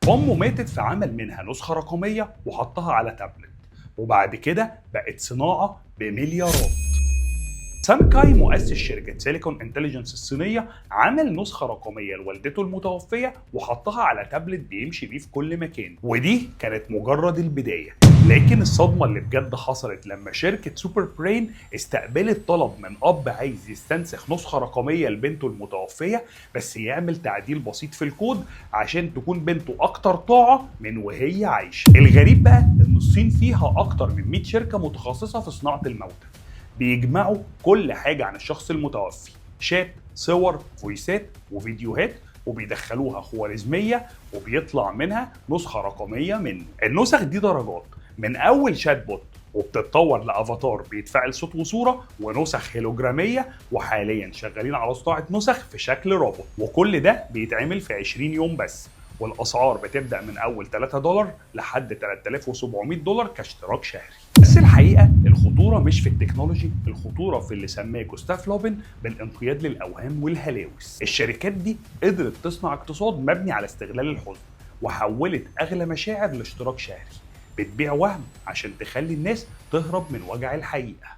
امه ماتت فعمل منها نسخه رقميه وحطها على تابلت، وبعد كده بقت صناعه بمليارات. سام كاي مؤسس شركة سيليكون انتليجنس الصينية عمل نسخة رقمية لوالدته المتوفية وحطها على تابلت بيمشي بيه في كل مكان، ودي كانت مجرد البداية. لكن الصدمة اللي بجد حصلت لما شركة سوبر برين استقبلت طلب من أب عايز يستنسخ نسخة رقمية لبنته المتوفية، بس يعمل تعديل بسيط في الكود عشان تكون بنته أكتر طاعة من وهي عايشة. الغريب بقى إن الصين فيها أكتر من 100 شركة متخصصة في صناعة الموتى، بيجمعوا كل حاجة عن الشخص المتوفي، شات، صور، فويسات وفيديوهات، وبيدخلوها خوارزمية وبيطلع منها نسخة رقمية منه. النسخ دي درجات، من أول شات بوت وبتتطور لأفاتار بيتفاعل صوت وصورة، ونسخ هيلوجرامية، وحاليا شغالين على صناعة نسخ في شكل روبوت. وكل ده بيتعمل في 20 يوم بس، والأسعار بتبدأ من أول $3 لحد $3700 كاشتراك شهري. بس الحقيقة الخطورة مش في التكنولوجي، الخطورة في اللي سماه جوستاف لوبن بالانقياد للأوهام والهلاوس. الشركات دي قدرت تصنع اقتصاد مبني على استغلال الحزن، وحولت أغلى مشاعر لاشتراك شهري، بتبيع وهم عشان تخلي الناس تهرب من وجع الحقيقة.